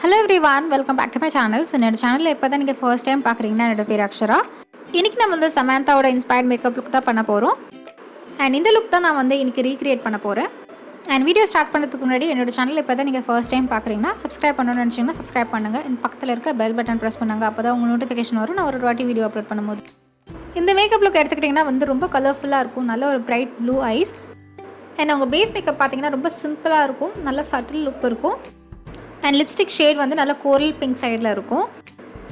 Hello everyone, welcome back to my channel. So என்னோட சேனல்ல இப்போதான் நீங்க first time பார்க்குறீங்கன்னா என்னோட பேர் அக்ஷரா. இன்னைக்கு நம்ம வந்து சமந்தாவோட இன்ஸ்பயர்ட் மேக்கப் லுக் தான் பண்ண போறோம். And இந்த லுக் தான் நான் வந்து இன்னைக்கு ரீக்ரியேட் பண்ண போறேன். And வீடியோ ஸ்டார்ட் பண்ணதுக்கு முன்னாடி என்னோட சேனல்ல இப்போதான் நீங்க first time பார்க்குறீங்கன்னா subscribe பண்ணனும்னு நினைச்சீங்கன்னா subscribe பண்ணுங்க. இந்த பக்கத்துல இருக்க bell button press பண்ணுங்க. அப்பதான் உங்களுக்கு நோட்டிஃபிகேஷன் வரும் நான் ஒரு வாட்டி வீடியோ அப்லோட் பண்ணும்போது. இந்த மேக்கப் லுக் எடுத்துக்கிட்டீங்கன்னா வந்து ரொம்ப கலர்ஃபுல்லா இருக்கும். நல்ல ஒரு bright blue eyes. And உங்க பேஸ் மேக்கப் பாத்தீங்கன்னா ரொம்ப சிம்பிளா இருக்கும். நல்ல சட்டில் லுக் இருக்கும். And lipstick shade வந்து நல்ல கோரல் பிங்க் சைடில் இருக்கும்.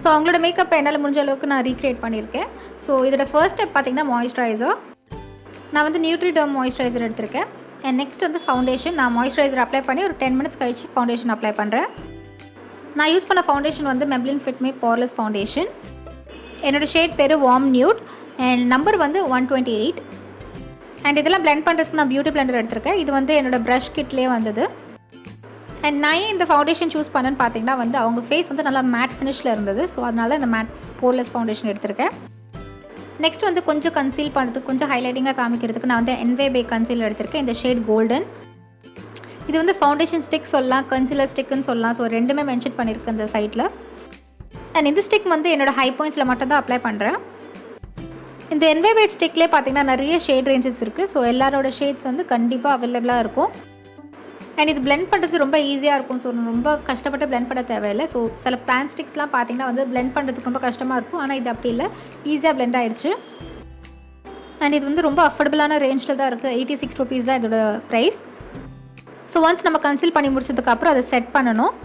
ஸோ அவங்களோட மேக்கப் என்னால் முடிஞ்ச அளவுக்கு நான் ரீக்ரியேட் பண்ணியிருக்கேன். ஸோ இதோட ஃபர்ஸ்ட் ஸ்டெப் பார்த்தீங்கன்னா மாய்ஸ்சரைசர். நான் வந்து நியூட்ரிடர்ம் மாய்ஸ்சரைசர் எடுத்திருக்கேன். அண்ட் நெக்ஸ்ட் வந்து ஃபவுண்டேஷன். நான் மாய்ஸ்சரைசர் அப்ளை பண்ணி ஒரு 10 minutes கழிச்சு ஃபவுண்டேஷன் அப்ளை பண்ணுறேன். நான் யூஸ் பண்ண ஃபவுண்டேஷன் வந்து Maybelline Fit Me Poreless foundation. என்னோடய ஷேட் பேர் வார்ம் நியூட் அண்ட் நம்பர் வந்து 128. அண்ட் இதெல்லாம் பிளெண்ட் பண்ணுறதுக்கு நான் பியூட்டி பிளெண்டர் எடுத்திருக்கேன். இது வந்து என்னோடய ப்ரஷ் கிட்லேயே வந்தது. அண்ட் நான் இந்த ஃபவுண்டேஷன் சூஸ் பண்ணேன்னு பார்த்தீங்கன்னா வந்து அவங்க ஃபேஸ் வந்து நல்லா மேட் ஃபினிஷில் இருந்தது. ஸோ அதனால இந்த மேட் போர்லெஸ் ஃபவுண்டேஷன் எடுத்திருக்கேன். நெக்ஸ்ட் வந்து கொஞ்சம் கன்சீல் பண்ணுறதுக்கு கொஞ்சம் ஹைலைட்டிங்காக காமிக்கிறதுக்கு நான் வந்து என்வே கன்சீலர் எடுத்திருக்கேன். இந்த ஷேட் கோல்டன். இது வந்து ஃபவுண்டேஷன் ஸ்டிக் சொல்லலாம், கன்சீலர் ஸ்டிக்குன்னு சொல்லலாம். ஸோ ரெண்டுமே மென்ஷன் பண்ணியிருக்கேன் இந்த சைட்டில். அண்ட் இந்த ஸ்டிக் வந்து என்னோடய ஹை பாயிண்ட்ஸில் மட்டும் தான் அப்ளை பண்ணுறேன். இந்த என்வே ஸ்டிக்லேயே பார்த்தீங்கன்னா நிறைய ஷேட் ரேஞ்சஸ் இருக்குது. ஸோ எல்லாரோட ஷேட்ஸ் வந்து கண்டிப்பாக அவைலபிளாக இருக்கும். அண்ட் இது பிளெண்ட் பண்ணுறது ரொம்ப ஈஸியாக இருக்கும். ஸோ ரொம்ப கஷ்டப்பட்டு பிளெண்ட் பண்ண தேவையில்லை. ஸோ சில பிளான் ஸ்டிக்ஸ்லாம் பார்த்தீங்கன்னா வந்து பிளெண்ட் பண்ணுறதுக்கு ரொம்ப கஷ்டமாக இருக்கும். ஆனால் இது அப்படி இல்லை, ஈஸியாக பிளெண்ட் ஆகிடுச்சு. அண்ட் இது வந்து ரொம்ப அஃபோர்டபுளான ரேஞ்சில் தான் இருக்குது. 86 rupees தான் இதோட ப்ரைஸ். ஸோ ஒன்ஸ் நம்ம கன்சீல் பண்ணி முடிச்சதுக்கப்புறம் அதை செட் பண்ணணும்.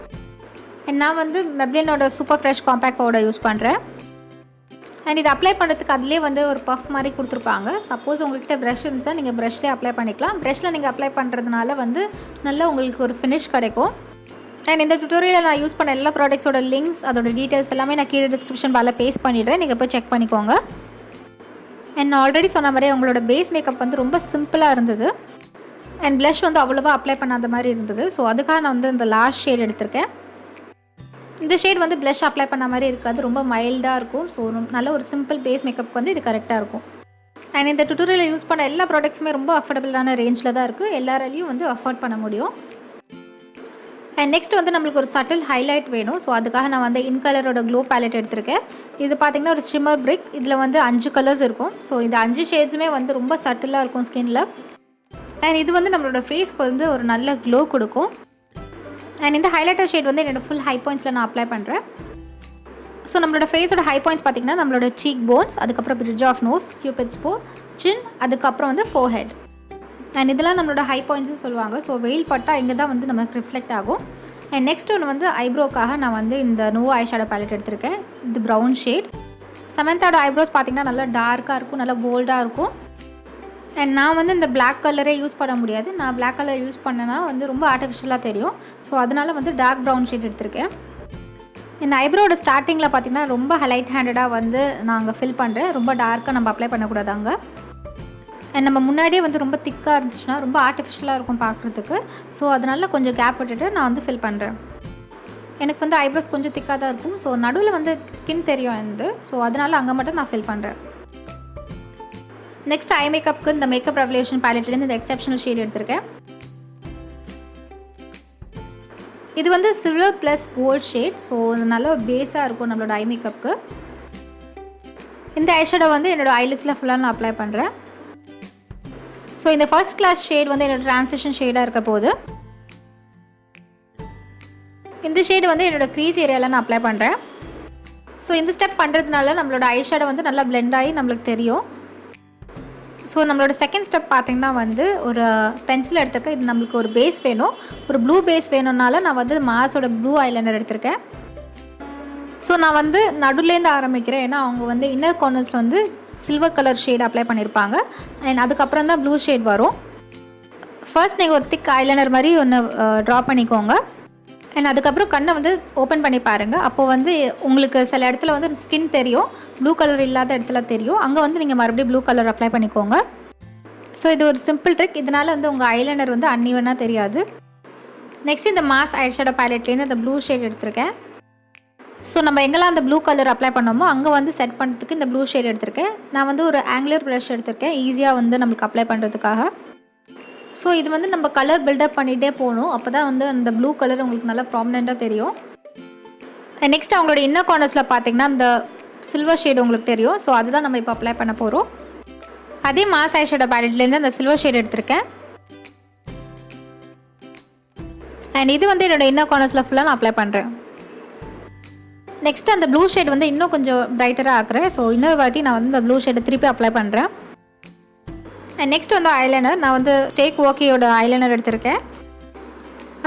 அண்ட் நான் வந்து மெப்ளினோட super fresh compact powder use பண்ணுறேன். அண்ட் இது அப்ளை பண்ணுறதுக்கு அதிலே வந்து ஒரு பஃப் மாதிரி கொடுத்துருப்பாங்க. சப்போஸ் உங்கள்கிட்ட ப்ரஷ் இருந்தால் நீங்கள் ப்ரஷ்லேயே அப்ளை பண்ணிக்கலாம். ப்ரஷ்ஷில் நீங்கள் அப்ளை பண்ணுறதுனால வந்து நல்லா உங்களுக்கு ஒரு ஃபினிஷ் கிடைக்கும். அண்ட் இந்த டுட்டோரியலில் நான் யூஸ் பண்ண எல்லா ப்ராடக்ட்ஸோட லிங்க்ஸ் அதோட டீட்டெயில்ஸ் எல்லாமே நான் கீழே டிஸ்கிரிப்ஷன் பாரில் பேஸ்ட் பண்ணிவிடுறேன். நீங்கள் போய் செக் பண்ணிக்கோங்க. அண்ட் நான் ஆல்ரெடி சொன்ன மாதிரி உங்களோட பேஸ் மேக்கப் வந்து ரொம்ப சிம்பிளாக இருந்தது. அண்ட் ப்ளஷ் வந்து அவ்வளோவா அப்ளை பண்ணாத மாதிரி இருந்தது. ஸோ அதுக்காக நான் வந்து இந்த லாஸ்ட் ஷேட் எடுத்திருக்கேன். இந்த ஷேட் வந்து ப்ளஷ் அப்ளை பண்ண மாதிரி இருக்காது, ரொம்ப மைல்டாக இருக்கும். ஸோ நல்ல ஒரு சிம்பிள் பேஸ் மேக்கப்புக்கு வந்து இது கரெக்டாக இருக்கும். அண்ட் இந்த டுட்டோரியலில் யூஸ் பண்ண எல்லா ப்ராடக்ட்ஸுமே ரொம்ப அஃபோர்டபுளான ரேஞ்சில் தான் இருக்குது. எல்லாராலையும் வந்து அஃபோர்ட் பண்ண முடியும். அண்ட் நெக்ஸ்ட் வந்து நம்மளுக்கு ஒரு சட்டில் ஹைலைட் வேணும். ஸோ அதுக்காக நான் வந்து இன்கலரோட க்ளோ பேலட் எடுத்திருக்கேன். இது பார்த்திங்கன்னா ஒரு ஸ்ட்ரிம்மர் பிரிக். இதில் வந்து 5 கலர்ஸ் இருக்கும். ஸோ இந்த 5 ஷேட்ஸுமே வந்து ரொம்ப சட்டிலாக இருக்கும் ஸ்கின்னில். அண்ட் இது வந்து நம்மளோட ஃபேஸ்க்கு வந்து ஒரு நல்ல க்ளோ கொடுக்கும். அண்ட் இந்த ஹைலைட்டர் ஷேட் வந்து என்னோடய ஃபுல் ஹை பாயிண்ட்ஸில் நான் அப்ளை பண்ணுறேன். ஸோ நம்மளோட ஃபேஸோட ஹை பாயிண்ட்ஸ் பார்த்திங்கன்னா நம்மளோட சீக் போன்ஸ், அதுக்கப்புறம் பிரிட்ஜ் ஆஃப் நோஸ், கியூபிட்ஸ் போ, சின், அதுக்கப்புறம் வந்து ஃபோர்ஹெட். அண்ட் இதெல்லாம் நம்மளோட ஹை பாயிண்ட்ஸ்னு சொல்லுவாங்க. ஸோ வெயில் பட்டால் இங்கே தான் வந்து நமக்கு ரிஃப்ளெக்ட் ஆகும். அண்ட் நெக்ஸ்ட் ஒன்று வந்து ஐப்ரோக்காக நான் வந்து இந்த நோவோ ஐஷேடோ பேலட் எடுத்திருக்கேன். இது ப்ரௌன் ஷேட். சமந்தாவோட ஐப்ரோஸ் பார்த்திங்கன்னா நல்லா டார்க்காக இருக்கும், நல்லா போல்டாக இருக்கும். அண்ட் நான் வந்து இந்த பிளாக் கலரே யூஸ் பண்ண முடியாது. நான் பிளாக் கலர் யூஸ் பண்ணேன்னா வந்து ரொம்ப ஆர்டிஃபிஷியலாக தெரியும். ஸோ அதனால் வந்து டார்க் ப்ரௌன் ஷேட் எடுத்திருக்கேன். இந்த ஐப்ரோட ஸ்டார்டிங்கில் பார்த்திங்கன்னா ரொம்ப ஹைலைட் ஹேண்டடாக வந்து நான் அங்கே ஃபில் பண்ணுறேன். ரொம்ப டார்க்காக நம்ம அப்ளை பண்ணக்கூடாது அங்கே. அண்ட் நம்ம முன்னாடியே வந்து ரொம்ப திக்காக இருந்துச்சுன்னா ரொம்ப ஆர்டிஃபிஷியலாக இருக்கும் பார்க்குறதுக்கு. ஸோ அதனால் கொஞ்சம் கேப் விட்டுட்டு நான் வந்து ஃபில் பண்ணுறேன். எனக்கு வந்து ஐப்ரோஸ் கொஞ்சம் திக்காக தான் இருக்கும். ஸோ நடுவில் வந்து ஸ்கின் தெரியும் எனக்கு. ஸோ அதனால் அங்கே மட்டும் நான் ஃபில் பண்ணுறேன். நெக்ஸ்ட் ஐ மேக்கப்புக்கு இந்த மேக்கப் ரெவல்யூஷன் பேலட்லேருந்து இந்த எக்ஸப்ஷனல் ஷேட் எடுத்திருக்கேன். இது வந்து silver plus gold shade. So இது நல்ல ஒரு பேஸாக இருக்கும் நம்மளோட ஐ மேக்கப்புக்கு. இந்த ஐஷேடோ வந்து என்னோடய ஐலிட்ஸில் ஃபுல்லாக நான் அப்ளை பண்ணுறேன். ஸோ இந்த ஃபர்ஸ்ட் கிளாஸ் ஷேட் வந்து என்னோடய ட்ரான்சிஷன் ஷேடாக இருக்க போது. இந்த ஷேடு வந்து என்னோடய க்ரீஸ் ஏரியாவில் நான் அப்ளை பண்ணுறேன். ஸோ இந்த ஸ்டெப் பண்ணுறதுனால நம்மளோட ஐஷேடோ வந்து நல்லா பிளெண்ட் ஆகி நம்மளுக்கு தெரியும். ஸோ நம்மளோட செகண்ட் ஸ்டெப் பார்த்திங்கன்னா வந்து ஒரு பென்சில் எடுத்துருக்கேன். இது நம்மளுக்கு ஒரு பேஸ் வேணும். ஒரு ப்ளூ பேஸ் வேணும்னால நான் வந்து மாஸோட ப்ளூ ஐலைனர் எடுத்திருக்கேன். ஸோ நான் வந்து நடுலேருந்து ஆரம்பிக்கிறேன். ஏன்னா அவங்க வந்து இன்னர் கார்னர்ஸில் வந்து சில்வர் கலர் ஷேட் அப்ளை பண்ணியிருப்பாங்க. அண்ட் அதுக்கப்புறம் தான் ப்ளூ ஷேட் வரும். ஃபர்ஸ்ட் நீங்கள் ஒரு திக் ஐலைனர் மாதிரி ஒன்று ட்ரா பண்ணிக்கோங்க. அண்ட் அதுக்கப்புறம் கண்ணை வந்து ஓப்பன் பண்ணி பாருங்கள். அப்போது வந்து உங்களுக்கு சில இடத்துல வந்து ஸ்கின் தெரியும், ப்ளூ கலர் இல்லாத இடத்துல தெரியும். அங்கே வந்து நீங்கள் மறுபடியும் ப்ளூ கலர் அப்ளை பண்ணிக்கோங்க. ஸோ இது ஒரு சிம்பிள் ட்ரிக். இதனால் வந்து உங்கள் ஐலைனர் வந்து அன்ஈவனாக தெரியாது. நெக்ஸ்ட் இந்த மாஸ் ஐஷேடோ பேலட்லேருந்து இந்த ப்ளூ ஷேட் எடுத்திருக்கேன். ஸோ நம்ம எங்கெல்லாம் அந்த ப்ளூ கலர் அப்ளை பண்ணோமோ அங்கே வந்து செட் பண்ணுறதுக்கு இந்த ப்ளூ ஷேட் எடுத்திருக்கேன். நான் வந்து ஒரு ஆங்குலர் ப்ரஷ் எடுத்திருக்கேன், ஈஸியாக வந்து நம்மளுக்கு அப்ளை பண்ணுறதுக்காக. ஸோ இது வந்து நம்ம கலர் பில்டப் பண்ணிகிட்டே போகணும். அப்போ தான் வந்து அந்த ப்ளூ கலர் உங்களுக்கு நல்லா ப்ராமினெண்ட்டாக தெரியும். நெக்ஸ்ட் அவங்களோட இன்னர் கார்னர்ஸில் பார்த்தீங்கன்னா இந்த சில்வர் ஷேடு உங்களுக்கு தெரியும். ஸோ அதுதான் நம்ம இப்போ அப்ளை பண்ண போகிறோம். அதே மாஸ் ஐஷேடோ பேலட்லேருந்து அந்த சில்வர் ஷேடு எடுத்திருக்கேன். அண்ட் இது வந்து என்னோடய இன்னர் கார்னர்ஸில் ஃபுல்லாக நான் அப்ளை பண்ணுறேன். நெக்ஸ்ட் அந்த ப்ளூ ஷேட் வந்து இன்னும் கொஞ்சம் பிரைட்டராக ஆக்குறேன். ஸோ இன்னொரு வாட்டி நான் வந்து இந்த ப்ளூ ஷேடை திருப்பி அப்ளை பண்ணுறேன். அண்ட் நெக்ஸ்ட் வந்து ஐலைனர். நான் வந்து டேக் ஓகேயோட ஐலைனர் எடுத்திருக்கேன்.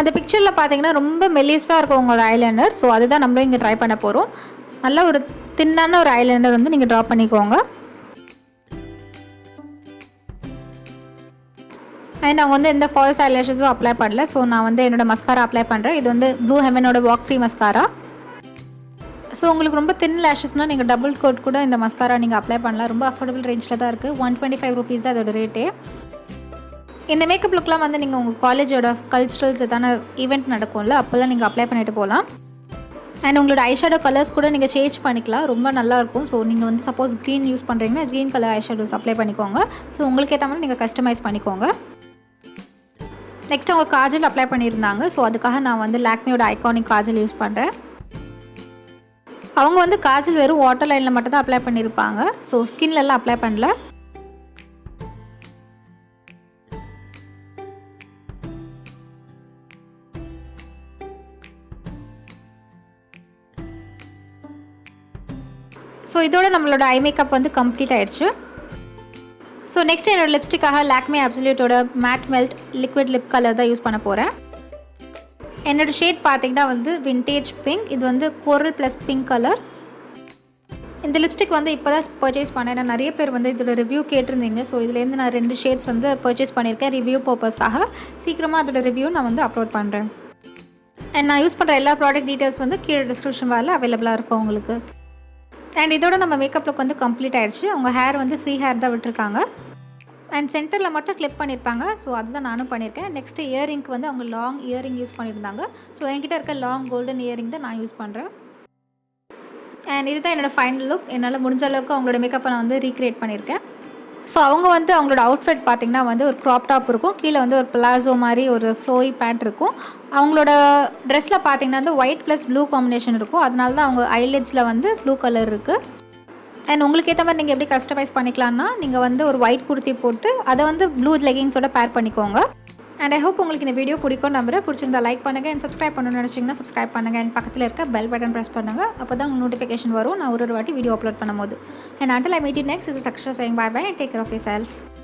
அந்த பிக்சரில் பார்த்தீங்கன்னா ரொம்ப மெலிஸாக இருக்கும் உங்களோட ஐலைனர். ஸோ அதுதான் நம்மளும் இங்கே ட்ரை பண்ண போகிறோம். நல்ல ஒரு தின்னான ஒரு ஐலைனர் வந்து நீங்கள் ட்ரா பண்ணிக்கோங்க. அண்ட் அவங்க வந்து எந்த ஃபால்ஸ் ஐலேஷஸும் அப்ளை பண்ணல. ஸோ நான் வந்து என்னோடய மஸ்காரா அப்ளை பண்ணுறேன். இது வந்து ப்ளூ ஹெவனோட walkfree மஸ்காரா. ஸோ உங்களுக்கு ரொம்ப தின் லேஷஸ்னால் நீங்கள் டபுள் கோட் கூட இந்த மஸ்காரா நீங்கள் அப்ளை பண்ணலாம். ரொம்ப அஃபோர்டபுள் ரேஞ்சில் தான் இருக்குது. 125 rupees தான் அதோட ரேட்டே. இந்த மேக்கப் லுக்லாம் வந்து நீங்கள் உங்கள் காலேஜோட கல்ச்சுரல்ஸ் எதான ஈவெண்ட் நடக்கும்ல, அப்போல்லாம் நீங்கள் அப்ளை பண்ணிட்டு போகலாம். அண்ட் உங்களோட ஐஷேடோ கலர்ஸ் கூட நீங்கள் சேஞ்ச் பண்ணிக்கலாம். ரொம்ப நல்லாயிருக்கும். ஸோ நீங்கள் வந்து சப்போஸ் க்ரீன் யூஸ் பண்ணுறீங்கன்னா க்ரீன் கலர் ஐஷேடோஸ் அப்ளை பண்ணிக்கோங்க. ஸோ உங்களுக்கு ஏற்ற மாதிரி நீங்கள் கஸ்டமைஸ் பண்ணிக்கோங்க. நெக்ஸ்ட் அவங்க காஜல் அப்ளை பண்ணியிருந்தாங்க. ஸோ அதுக்காக நான் வந்து லாக்மேயோட ஐகானிக் காஜல் யூஸ் பண்ணுறேன். அவங்க வந்து காஜல் வெறும் வாட்டர் லைனில் மட்டும் தான் அப்ளை பண்ணியிருப்பாங்க. ஸோ ஸ்கின்லலாம் அப்ளை பண்ணல. ஸோ இதோட நம்மளோட ஐ மேக்கப் வந்து கம்ப்ளீட் ஆயிடுச்சு. ஸோ நெக்ஸ்ட் என்னோடய லிப்ஸ்டிக்காக லாக்மே அப்சல்யூட்டோட matte melt liquid lip colour தான் யூஸ் பண்ண போகிறேன். என்னோடய ஷேட் பார்த்தீங்கன்னா வந்து விண்டேஜ் பிங்க். இது வந்து கோரல் ப்ளஸ் பிங்க் கலர். இந்த லிப்ஸ்டிக் வந்து இப்போ தான் பர்ச்சேஸ் பண்ணேன். நான் நிறைய பேர் வந்து இதோட ரிவ்யூ கேட்டிருந்தீங்க. ஸோ இதுலேருந்து நான் 2 ஷேட்ஸ் வந்து பர்ச்சேஸ் பண்ணியிருக்கேன் ரிவ்யூ பர்பஸ்க்காக. சீக்கிரமாக அதோட ரிவ்யூ நான் வந்து அப்லோட் பண்ணுறேன். அண்ட் நான் யூஸ் பண்ணுற எல்லா ப்ராடக்ட் டீட்டெயில்ஸ் வந்து கீழே டிஸ்கிரிப்ஷன் பாரில் அவைலபிளாக இருக்கும் உங்களுக்கு. அண்ட் இதோட நம்ம மேக்கப் லுக் வந்து கம்ப்ளீட் ஆகிடுச்சு. அவங்க ஹேர் வந்து ஃப்ரீ ஹேர் தான் விட்டுருக்காங்க. அண்ட் சென்டரில் மட்டும் கிளிப் பண்ணியிருப்பாங்க. ஸோ அதுதான் நானும் பண்ணியிருக்கேன். நெக்ஸ்ட்டு இயரிங்க்கு வந்து அவங்க லாங் இயரிங் யூஸ் பண்ணியிருந்தாங்க. ஸோ என்கிட்ட இருக்க லாங் கோல்டன் இயரிங் தான் நான் யூஸ் பண்ணுறேன். அண்ட் இதுதான் என்னோடய ஃபைனல் லுக். என்னால் முடிஞ்ச அளவுக்கு அவங்களோட மேக்கப்பை நான் வந்து ரீக்ரியேட் பண்ணியிருக்கேன். ஸோ அவங்க வந்து அவங்களோட அவுட்ஃபிட் பார்த்திங்கன்னா வந்து ஒரு க்ராப் டாப் இருக்கும். கீழே வந்து ஒரு பிளாசோ மாதிரி ஒரு ஃப்ளோயி பேண்ட் இருக்கும். அவங்களோட ட்ரெஸ்ஸில் பார்த்திங்கன்னா வந்து ஒயிட் ப்ளஸ் ப்ளூ காம்பினேஷன் இருக்கும். அதனால தான் அவங்க ஐலிட்ஸில் வந்து ப்ளூ கலர் இருக்குது. அண்ட் உங்களுக்கு ஏற்ற மாதிரி நீங்கள் எப்படி கஸ்டமைஸ் பண்ணிக்கலாம்னா நீங்கள் வந்து ஒரு ஒயிட் குர்த்தி போட்டு அதை வந்து ப்ளூ லெகிங்ஸோட பேர் பண்ணிக்கோங்க. அண்ட் ஐ ஹோப் உங்களுக்கு இந்த வீடியோ பிடிக்கும் நம்புறேன். பிடிச்சிருந்தா லைக் பண்ணுங்கள். அண்ட் சப்ஸ்கிரைப் பண்ணணும்னு நினச்சிங்கன்னா சப்ஸ்கிரைப் பண்ணுங்கள். அண்ட் பக்கத்தில் இருக்க பெல் பட்டன் ப்ரெஸ் பண்ணுங்கள். அப்போ தான் உங்களுக்கு நோட்டிஃபிகேஷன் வரும் நான் ஒரு வாட்டி வீடியோ அப்லோட் பண்ணும்போது. And until I meet you next, this is Akshara saying bye bye and take care of yourself.